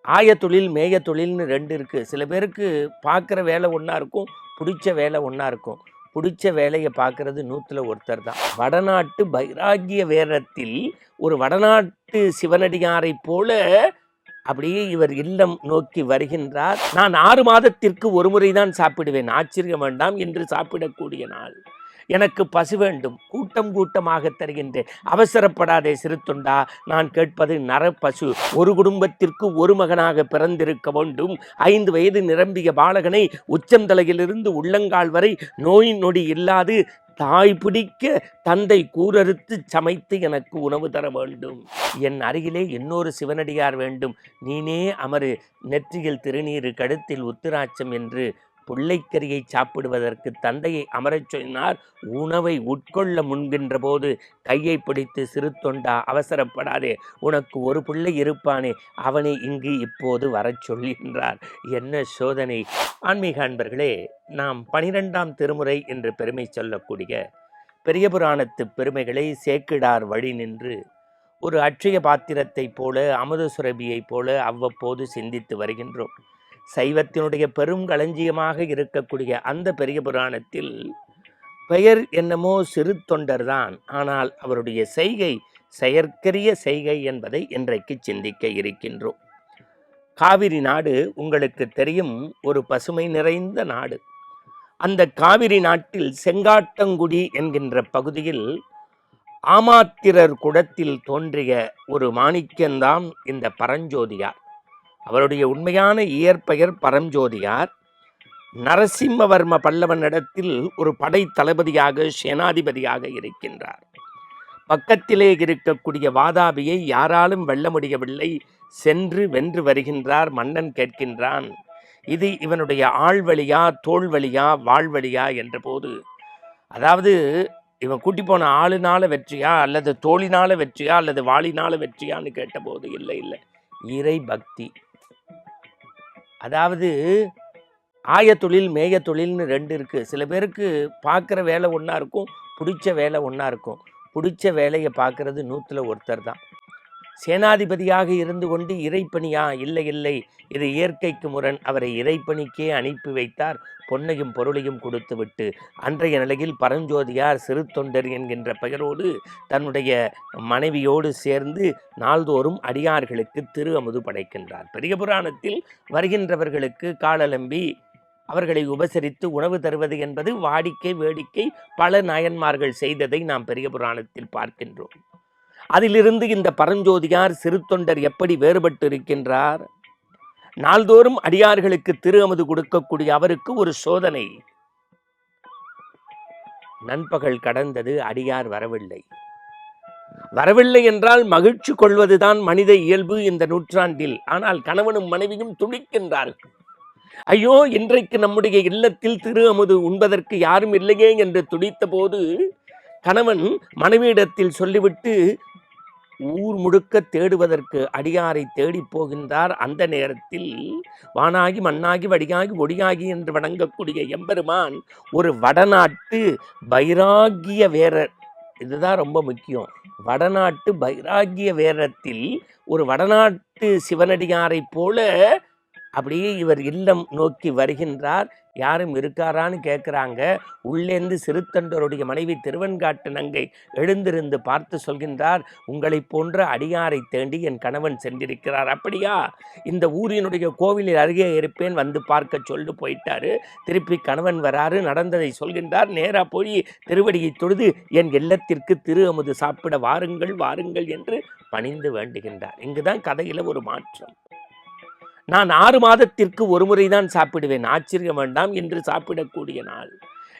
ஆய தொழில் மேய தொழில்னு ரெண்டு இருக்குது. சில பேருக்கு பார்க்குற வேலை ஒன்றா இருக்கும், பிடிச்ச வேலை ஒன்றா இருக்கும். பிடிச்ச வேலையை பார்க்குறது 100ல் ஒருத்தர் தான். வடநாட்டு பைராகிய வேரத்தில் ஒரு வடநாட்டு சிவனடியாரை போல அப்படியே இவர் இல்லம் நோக்கி வருகின்றார். நான் 6 மாதத்திற்கு ஒரு முறை தான் சாப்பிடுவேன், ஆச்சரியம் வேண்டாம் என்று சாப்பிடக்கூடிய நாள். எனக்கு பசு வேண்டும், கூட்டம் கூட்டமாக தருகின்றேன், அவசரப்படாதே சிறு தொண்டா, நான் கேட்பது நரப்பசு. ஒரு குடும்பத்திற்கு ஒரு மகனாக பிறந்திருக்க வேண்டும். 5 வயது நிரம்பிய பாலகனை உச்சந்தலையிலிருந்து உள்ளங்கால் வரை நோய் நொடி இல்லாது தாய் பிடிக்க தந்தை கூரறுத்து சமைத்து எனக்கு உணவு தர வேண்டும். என் அருகிலே இன்னொரு சிவனடியார் வேண்டும். நீனே அமரு, நெற்றியில் திருநீரு, கழுத்தில் உத்திராட்சம் என்று பிள்ளைக்கரியை சாப்பிடுவதற்கு தந்தையை அமரச் சொன்னார். உணவை உட்கொள்ள முன்கின்ற போது கையை பிடித்து, சிறு தொண்டா அவசரப்படாதே, உனக்கு ஒரு பிள்ளை இருப்பானே, அவனை இங்கு இப்போது வரச் சொல்கின்றார். என்ன சோதனை! ஆன்மீக அன்பர்களே, நாம் 12ஆம் திருமுறை என்று பெருமை சொல்லக்கூடிய பெரிய புராணத்து பெருமைகளை சேக்கிடார் வழி நின்று ஒரு அட்சய பாத்திரத்தை போல, அமுத சுரபியை போல அவ்வப்போது சிந்தித்து வருகின்றோம். சைவத்தினுடைய பெரும் களஞ்சியமாக இருக்கக்கூடிய அந்த பெரிய புராணத்தில் பெயர் என்னமோ சிறு தொண்டர்தான், ஆனால் அவருடைய செய்கை செயற்கரிய செய்கை என்பதை இன்றைக்கு சிந்திக்க இருக்கின்றோம். காவிரி நாடு உங்களுக்கு தெரியும், ஒரு பசுமை நிறைந்த நாடு. அந்த காவிரி நாட்டில் செங்காட்டங்குடி என்கின்ற பகுதியில் ஆமாத்திரர் குடத்தில் தோன்றிய ஒரு மாணிக்கந்தான் இந்த பரஞ்சோதியார். அவருடைய உண்மையான இயற்பெயர் பரஞ்சோதியார். நரசிம்மவர்ம பல்லவனிடத்தில் ஒரு படை தளபதியாக, சேனாதிபதியாக இருக்கின்றார். பக்கத்திலே இருக்கக்கூடிய வாதாபியை யாராலும் வெல்ல முடியவில்லை. சென்று வென்று வருகின்றார். மன்னன் கேட்கின்றான், இது இவனுடைய ஆள்வழியா, தோல்வழியா, வாழ்வழியா என்ற போது, அதாவது இவன் கூட்டி போன ஆளுனால வெற்றியா, அல்லது தோழினால வெற்றியா, அல்லது வாளினால வெற்றியான்னு கேட்டபோது, இல்லை இல்லை, இறை பக்தி. அதாவது ஆய தொழில் மேய தொழில்னு ரெண்டு இருக்குது. சில பேருக்கு பார்க்குற வேலை ஒன்றா இருக்கும், பிடிச்ச வேலை ஒன்றா இருக்கும். பிடிச்ச வேலையை பார்க்குறது 100ல் ஒருத்தர் தான். சேனாதிபதியாக இருந்து கொண்டு இறைப்பணியா? இல்லை இல்லை, இது இயற்கைக்கு முரண். அவரை இறைப்பணிக்கே அனுப்பி வைத்தார், பொன்னையும் பொருளையும் கொடுத்து விட்டு. அன்றைய நிலையில் பரஞ்சோதியார் சிறு தொண்டர் என்கின்ற பெயரோடு தன்னுடைய மனைவியோடு சேர்ந்து நாள்தோறும் அடியார்களுக்கு திரு அமுது படைக்கின்றார். பெரிய புராணத்தில் வருகின்றவர்களுக்கு காலலம்பி அவர்களை உபசரித்து உணவு தருவது என்பது வாடிக்கை, வேடிக்கை. பல நாயன்மார்கள் செய்ததை நாம் பெரிய புராணத்தில் பார்க்கின்றோம். அதிலிருந்து இந்த பரஞ்சோதியார் சிறு தொண்டர் எப்படி வேறுபட்டு இருக்கின்றார்? நாள்தோறும் அடியார்களுக்கு திரு அமுது கொடுக்கக்கூடிய அவருக்கு ஒரு சோதனை. நண்பகல் கடந்தது, அடியார் வரவில்லை. வரவில்லை என்றால் மகிழ்ச்சி கொள்வதுதான் மனித இயல்பு இந்த நூற்றாண்டில். ஆனால் கணவனும் மனைவியும் துடிக்கின்றார்கள். ஐயோ, இன்றைக்கு நம்முடைய இல்லத்தில் திரு அமுது உண்பதற்கு யாரும் இல்லையே என்று துடித்த போது கணவன் மனைவியிடத்தில் சொல்லிவிட்டு ஊர் முழுக்க தேடுவதற்கு அடியாரை தேடி போகின்றார். அந்த நேரத்தில் வானாகி மண்ணாகி வடியாகி ஒடியாகி என்று வணங்கக்கூடிய எம்பெருமான் ஒரு வடநாட்டு பைராகிய வேரர். இதுதான் ரொம்ப முக்கியம். வடநாட்டு பைராகிய வேரத்தில் ஒரு வடநாட்டு சிவனடியாரை போல அப்படியே இவர் இல்லம் நோக்கி வருகின்றார். யாரும் இருக்காரான்னு கேட்குறாங்க. உள்ளேந்து சிறுத்தண்டருடைய மனைவி திருவெண்காட்டு நங்கை எழுந்திருந்து பார்த்து சொல்கின்றார், உங்களை போன்ற அடியாரை தேண்டி என் கணவன் சென்றிருக்கிறார். அப்படியா? இந்த ஊரினுடைய கோவிலில் அருகே இருப்பேன், வந்து பார்க்க சொல்லு போயிட்டாரு. திருப்பி கணவன் வராரு, நடந்ததை சொல்கின்றார். நேராக போய் திருவடியை தொழுது என் இல்லத்திற்கு திரு அமுது சாப்பிட வாருங்கள் வாருங்கள் என்று பணிந்து வேண்டுகின்றார். இங்குதான் கதையில் ஒரு மாற்றம். நான் 6 மாதத்திற்கு ஒரு முறை தான் சாப்பிடுவேன், ஆச்சரியம் வேண்டாம் என்று சாப்பிடக்கூடிய நாள்.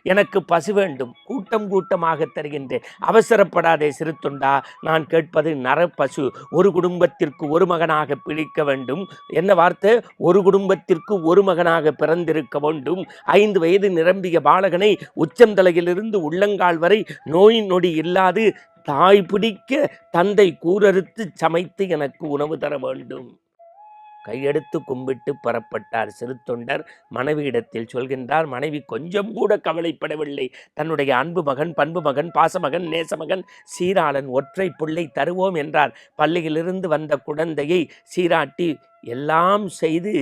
எனக்கு பசு வேண்டும், கூட்டம் கூட்டமாக தருகின்றேன், அவசரப்படாதே சிறு தொண்டா, நான் கேட்பது நரப்பசு. ஒரு குடும்பத்திற்கு ஒரு மகனாக பிடிக்க வேண்டும். என்ன வார்த்தை? ஒரு குடும்பத்திற்கு ஒரு மகனாக பிறந்திருக்க வேண்டும். 5 வயது நிரம்பிய பாலகனை உச்சந்தலையிலிருந்து உள்ளங்கால் வரை நோய் நொடி இல்லாது தாய் பிடிக்க தந்தை கூரறுத்து சமைத்து எனக்கு உணவு தர வேண்டும். கையெடுத்து கும்பிட்டு புறப்பட்டார். சிறு தொண்டர் மனைவியிடத்தில் சொல்கின்றார். மனைவி கொஞ்சம் கூட கவலைப்படவில்லை. தன்னுடைய அன்பு மகன், பண்பு மகன், பாசமகன், நேசமகன் சீராளன் ஒற்றை பிள்ளை தருவோம் என்றார். பள்ளியிலிருந்து வந்த குழந்தையை சீராட்டி எல்லாம் செய்து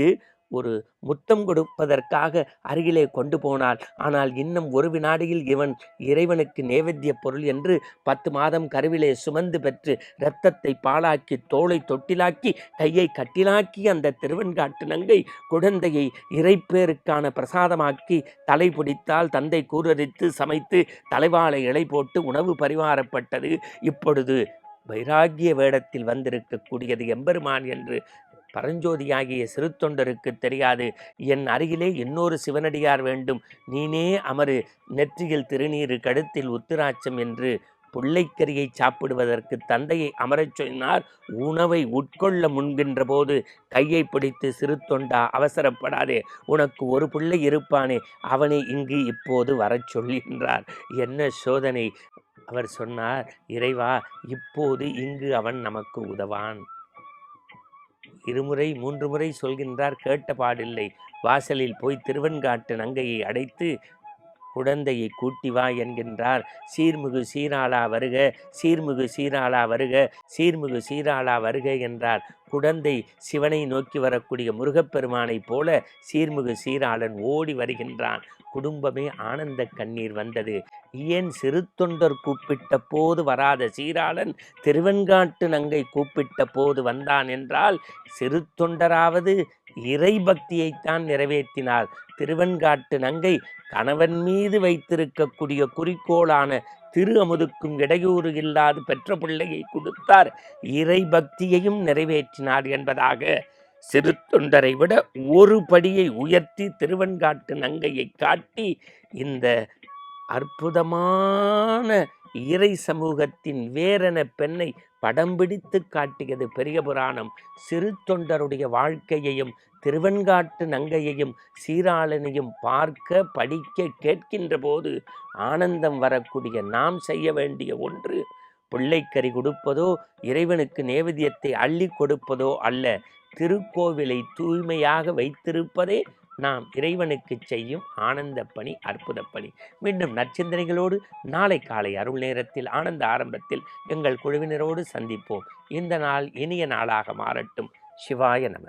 ஒரு முத்தம் கொடுப்பதற்காக அருகிலே கொண்டு போனாள். ஆனால் இன்னும் ஒரு வினாடியில் இவன் இறைவனுக்கு நேவேத்திய பொருள் என்று 10 மாதம் கருவிலே சுமந்து பெற்று இரத்தத்தை பாலாக்கி தோளை தொட்டிலாக்கி கையை கட்டிலாக்கி அந்த திருவெண்காட்டு நங்கை குழந்தையை இறைப்பேருக்கான பிரசாதமாக்கி தலை பிடித்தால் தந்தை கூரரித்து சமைத்து தலைவாழை இலை போட்டு உணவு பரிமாறப்பட்டது. இப்பொழுது வைராகிய வேடத்தில் வந்திருக்கக்கூடியது எம்பெருமான் என்று பரஞ்சோதியாகிய சிறு தொண்டருக்கு தெரியாது. என் அருகிலே இன்னொரு சிவனடியார் வேண்டும், நீனே அமரு, நெற்றியில் திருநீரு, கழுத்தில் உத்திராட்சம் என்று பிள்ளைக்கரியை சாப்பிடுவதற்கு தந்தையை அமரச் சொன்னார். உணவை உட்கொள்ள முன்கின்ற போது கையை பிடித்து, சிறு தொண்டா அவசரப்படாதே, உனக்கு ஒரு பிள்ளை இருப்பானே, அவனை இங்கு இப்போது வரச் சொல்கின்றார். என்ன சோதனை! அவர் சொன்னார், இறைவா, இப்போது இங்கு அவன் நமக்கு உதவான். 2 முறை 3 முறை சொல்கின்றார். கேட்ட பாடில்லை. வாசலில் போய் திருவெண்காட்டு நங்கையை அடைத்து குழந்தையை கூட்டி வா என்கின்றார். சீர்மிகு சீராளா வருக, சீர்மிகு சீராளா வருக, சீர்மிகு சீராளா வருக என்றார். குழந்தை சிவனை நோக்கி வரக்கூடிய முருகப்பெருமானைப் போல சீர்மிகு சீராளன் ஓடி வருகின்றான். குடும்பமே ஆனந்த கண்ணீர் வந்தது. ஏன் சிறு தொண்டர் கூப்பிட்ட போது வராத சீராளன் திருவெண்காட்டு நங்கை கூப்பிட்ட போது வந்தான் என்றால், சிறு தொண்டராவது இறை பக்தியைத்தான் நிறைவேற்றினார். திருவெண்காட்டு நங்கை கணவன் மீது வைத்திருக்கக்கூடிய குறிக்கோளான திரு அமுதுக்கும் இடையூறு இல்லாது பெற்ற பிள்ளையை கொடுத்தார். இறை பக்தியையும் நிறைவேற்றினார் என்பதாக சிறு தொண்டரை விட ஒரு படியை உயர்த்தி திருவெண்காட்டு நங்கையை காட்டி இந்த அற்புதமான இறை சமூகத்தின் வேரென பெண்ணை படம் பிடித்து காட்டியது பெரிய புராணம். சிறு தொண்டருடைய வாழ்க்கையையும் திருவெண்காட்டு நங்கையையும் சீராளனையும் பார்க்க, படிக்க, கேட்கின்ற போது ஆனந்தம் வரக்கூடிய நாம் செய்ய வேண்டிய ஒன்று பிள்ளைக்கறி கொடுப்பதோ இறைவனுக்கு நேவேத்தியத்தை அள்ளி கொடுப்பதோ அல்ல. திருக்கோவிலை தூய்மையாக வைத்திருப்பதே நாம் இறைவனுக்கு செய்யும் ஆனந்த பணி, அற்புத பணி. மீண்டும் நற்சிந்தனைகளோடு நாளை காலை அருள் நேரத்தில் ஆனந்த ஆரம்பத்தில் எங்கள் குழுவினரோடு சந்திப்போம். இந்த நாள் இனிய நாளாக மாறட்டும். சிவாய நம.